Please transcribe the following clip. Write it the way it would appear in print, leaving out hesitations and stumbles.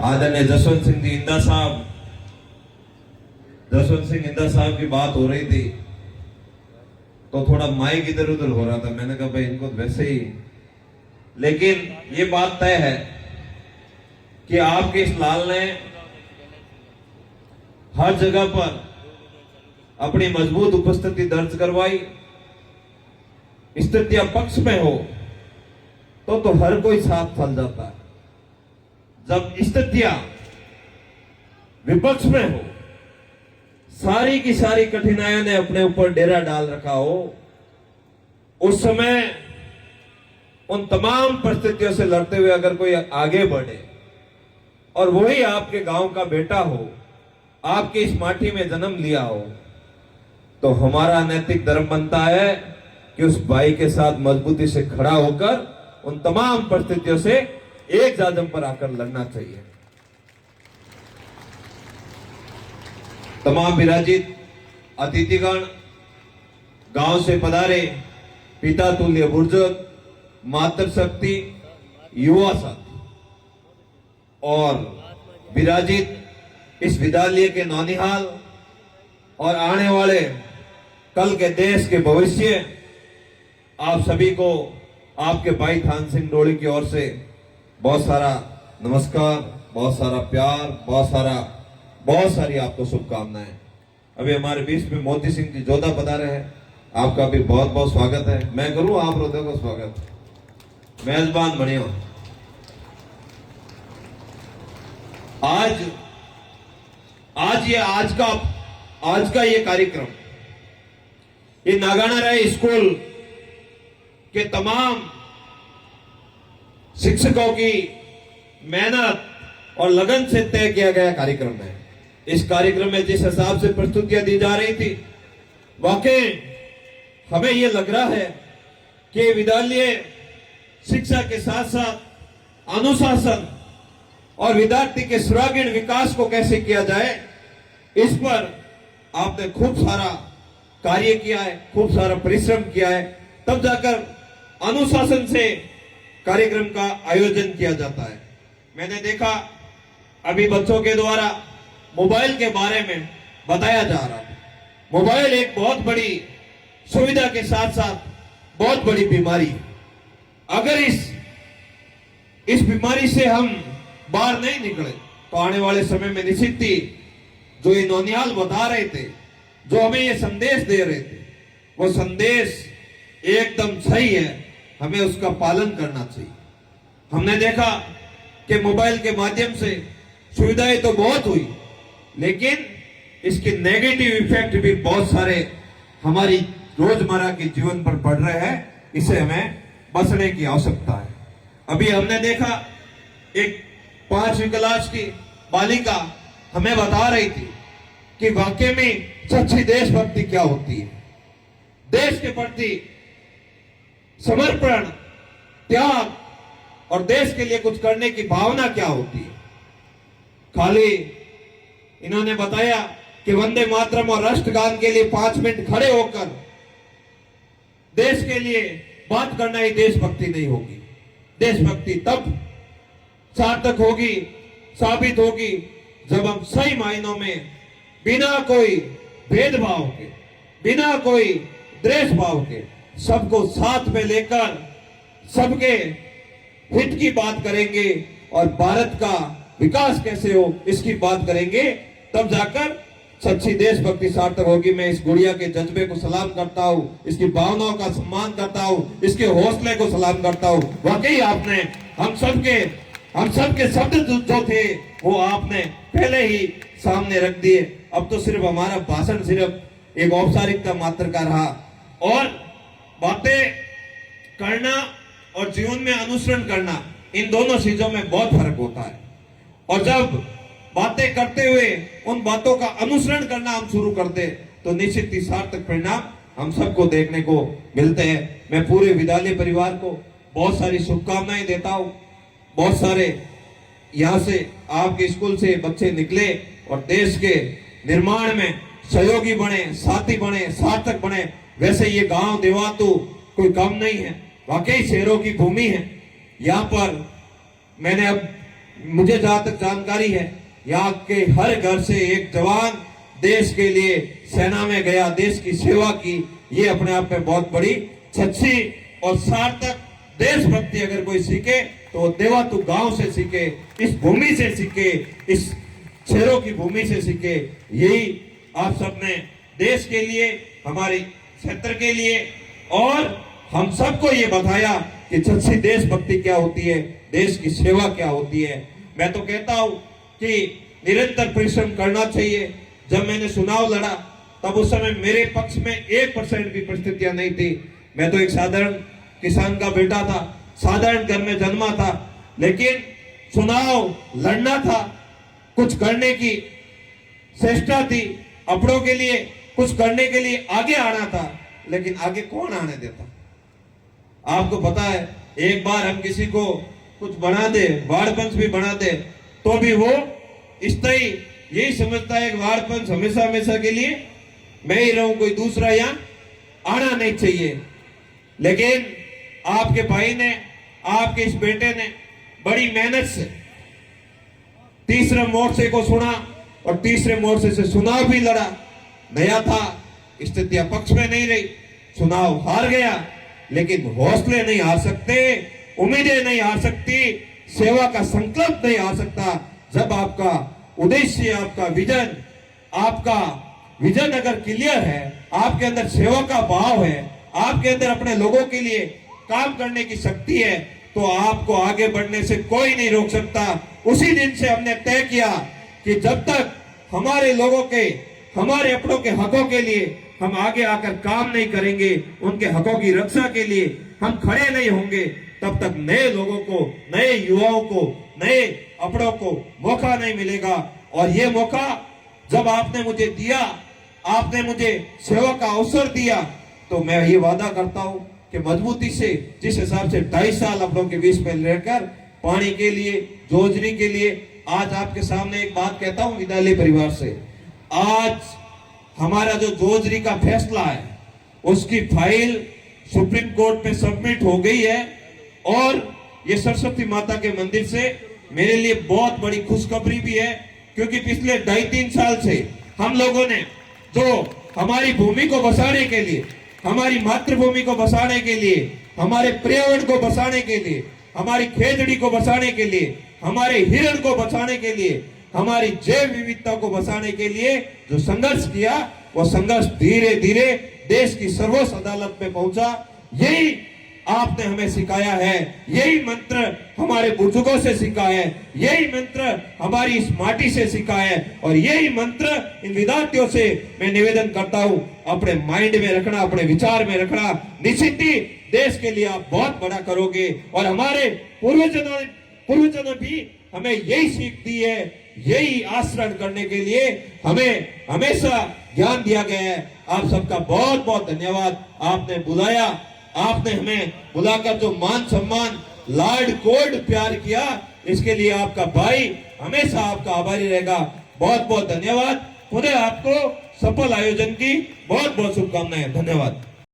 आदरणीय जसवंत सिंह जी इंदा साहब, जसवंत सिंह इंदा साहब की बात हो रही थी तो थोड़ा माइक इधर उधर हो रहा था। मैंने कहा भाई इनको वैसे ही, लेकिन ये बात तय है कि आपके इस लाल ने हर जगह पर अपनी मजबूत उपस्थिति दर्ज करवाई। स्थितियां पक्ष में हो तो हर कोई साथ चल जाता है। जब स्थितियां विपक्ष में हो, सारी की सारी कठिनाइयों ने अपने ऊपर डेरा डाल रखा हो, उस समय उन तमाम परिस्थितियों से लड़ते हुए अगर कोई आगे बढ़े और वही आपके गांव का बेटा हो, आपकी इस माटी में जन्म लिया हो, तो हमारा नैतिक धर्म बनता है कि उस भाई के साथ मजबूती से खड़ा होकर उन तमाम परिस्थितियों से एक जाजम पर आकर लड़ना चाहिए। तमाम विराजित अतिथिगण, गांव से पधारे पिता तुल्य बुजुर्ग, मातृशक्ति, युवा साथी और विराजित इस विद्यालय के नौनिहाल और आने वाले कल के देश के भविष्य, आप सभी को आपके भाई थान सिंह डोली की ओर से बहुत सारा नमस्कार, बहुत सारा प्यार, बहुत सारी आपको शुभकामनाएं। अभी हमारे बीच में मोती सिंह जी जोधा पधारे हैं, आपका भी बहुत बहुत स्वागत है। मैं करूं आप हृदय को स्वागत, मेजबान बनियो। आज का ये कार्यक्रम, ये नागाना राय स्कूल के तमाम शिक्षकों की मेहनत और लगन से तय किया गया कार्यक्रम है। इस कार्यक्रम में जिस हिसाब से प्रस्तुतियां दी जा रही थी, वाकई हमें यह लग रहा है कि विद्यालय शिक्षा के साथ साथ अनुशासन और विद्यार्थी के सर्वांगीण विकास को कैसे किया जाए, इस पर आपने खूब सारा कार्य किया है, खूब सारा परिश्रम किया है, तब जाकर अनुशासन से कार्यक्रम का आयोजन किया जाता है। मैंने देखा अभी बच्चों के द्वारा मोबाइल के बारे में बताया जा रहा था। मोबाइल एक बहुत बड़ी सुविधा के साथ साथ बहुत बड़ी बीमारी है। अगर इस बीमारी से हम बाहर नहीं निकले तो आने वाले समय में निश्चित ही जो ये नौनिहाल बता रहे थे, जो हमें ये संदेश दे रहे थे, वो संदेश एकदम सही है। हमें उसका पालन करना चाहिए। हमने देखा कि मोबाइल के माध्यम से सुविधाएं तो बहुत हुई, लेकिन इसके नेगेटिव इफेक्ट भी बहुत सारे हमारी रोजमर्रा के जीवन पर पड़ रहे हैं। इसे हमें बचने की आवश्यकता है। अभी हमने देखा एक 5वीं क्लास की बालिका हमें बता रही थी कि वाकई में सच्ची देशभक्ति क्या होती है, देश के प्रति समर्पण, त्याग और देश के लिए कुछ करने की भावना क्या होती है। खाली इन्होंने बताया कि वंदे मातरम और राष्ट्रगान के लिए 5 मिनट खड़े होकर देश के लिए बात करना ही देशभक्ति नहीं होगी। देशभक्ति तब सार्थक होगी, साबित होगी, जब हम सही मायनों में बिना कोई भेदभाव के, बिना कोई द्वेष भाव के सबको साथ में लेकर सबके हित की बात करेंगे और भारत का विकास कैसे हो इसकी बात करेंगे, तब जाकर सच्ची देशभक्ति सार्थक होगी। मैं इस गुड़िया के जज्बे को सलाम करता हूं, इसकी भावनाओं का सम्मान करता हूं, इसके हौसले को सलाम करता हूं। वाकई आपने हम सबके शब्द जो थे वो आपने पहले ही सामने रख दिए। अब तो सिर्फ हमारा भाषण सिर्फ एक औपचारिकता मात्र का रहा, और बातें करना और जीवन में अनुसरण करना, इन दोनों चीजों में बहुत फर्क होता है। और जब बातें करते हुए उन बातों का अनुसरण करना हम शुरू करते तो निश्चित ही सार्थक परिणाम हम सबको देखने को मिलते हैं। मैं पूरे विद्यालय परिवार को बहुत सारी शुभकामनाएं देता हूं। बहुत सारे यहाँ से आपके स्कूल से बच्चे निकले और देश के निर्माण में सहयोगी बने, साथी बने, सार्थक बने। वैसे ये गांव देवातू कोई कम नहीं है, वाकई शेरों की भूमि है। यहाँ पर मैंने अब मुझे जहां तक जानकारी है, यहाँ के हर घर से एक जवान देश के लिए सेना में गया, देश की सेवा की। ये अपने आप में बहुत बड़ी सच्ची और सार्थक देशभक्ति अगर कोई सीखे तो वो देवातु गांव से सीखे, इस भूमि से सीखे, इस शेरों की भूमि से सीखे। यही आप सबने देश के लिए, हमारे क्षेत्र के लिए और हम सबको ये बताया कि सच्ची देशभक्ति क्या होती है, देश की सेवा क्या होती है। मैं तो कहता हूं कि निरंतर परिश्रम करना चाहिए। जब मैंने चुनाव लड़ा तब उस समय मेरे पक्ष में 1% भी परिस्थितियां नहीं थी। मैं तो एक साधारण किसान का बेटा था, साधारण घर में जन्मा था, लेकिन चुनाव लड़ना था, कुछ करने की चेष्टा थी, अपनों के लिए कुछ करने के लिए आगे आना था। लेकिन आगे कौन आने देता? आपको पता है, एक बार हम किसी को कुछ बना दे, वार्ड पंच भी बना दे, तो भी वो स्थायी यही समझता है कि वार्ड पंच हमेशा हमेशा के लिए मैं ही रहूं, कोई दूसरा यहां आना नहीं चाहिए। लेकिन आपके भाई ने, आपके इस बेटे ने बड़ी मेहनत से तीसरे मोर्चे को सुना और तीसरे मोर्चे से चुनाव भी लड़ा। नया था, स्थितियां पक्ष में नहीं रही, चुनाव हार गया, लेकिन हौसले नहीं हार सकते, उम्मीदें नहीं हार सकती, सेवा का संकल्प नहीं हार सकता। जब आपका उद्देश्य, आपका विजन अगर क्लियर है, आपके अंदर सेवा का भाव है, आपके अंदर अपने लोगों के लिए काम करने की शक्ति है, तो आपको आगे बढ़ने से कोई नहीं रोक सकता। उसी दिन से हमने तय किया कि जब तक हमारे लोगों के, हमारे अपनों के हकों के लिए हम आगे आकर काम नहीं करेंगे, उनके हकों की रक्षा के लिए हम खड़े नहीं होंगे, तब तक नए लोगों को, नए युवाओं को, नए अपनों को मौका नहीं मिलेगा। और ये मौका जब आपने मुझे दिया, आपने मुझे सेवा का अवसर दिया, तो मैं ये वादा करता हूं कि मजबूती से, जिस हिसाब से 2.5 साल अपनों के बीच में रहकर पानी के लिए, जोजरी के लिए, आज आपके सामने एक बात कहता हूं विद्यालय परिवार से, आज हमारा जो जोजरी का फैसला है उसकी फाइल सुप्रीम कोर्ट में सबमिट हो गई है। और ये सरस्वती माता के मंदिर से मेरे लिए बहुत बड़ी खुशखबरी भी है, क्योंकि पिछले 2.5-3 साल से हम लोगों ने जो हमारी भूमि को बसाने के लिए, हमारी मातृभूमि को बसाने के लिए, हमारे पर्यावरण को बसाने के लिए, हमारी खेजड़ी को बसाने के लिए, हमारे हिरण को बचाने के लिए, हमारी जैव विविधता को बचाने के लिए जो संघर्ष किया, वो संघर्ष धीरे धीरे देश की सर्वोच्च अदालत में पहुंचा। यही आपने हमें सिखाया है, यही मंत्र हमारे बुजुर्गों से सीखा है, यही मंत्र हमारी इस माटी से सीखा है, और यही मंत्र इन विद्यार्थियों से मैं निवेदन करता हूं, अपने माइंड में रखना, अपने विचार में रखना। निश्चित ही देश के लिए आप बहुत बड़ा करोगे। और हमारे पूर्वजों ने भी हमें यही सीख दी है, यही आचरण करने के लिए हमें हमेशा ज्ञान दिया गया है। आप सबका बहुत बहुत धन्यवाद। आपने बुलाया, आपने हमें बुलाकर जो मान सम्मान, लाड कोड प्यार किया, इसके लिए आपका भाई हमेशा आपका आभारी रहेगा। बहुत बहुत धन्यवाद। पुनः आपको सफल आयोजन की बहुत बहुत शुभकामनाएं। धन्यवाद।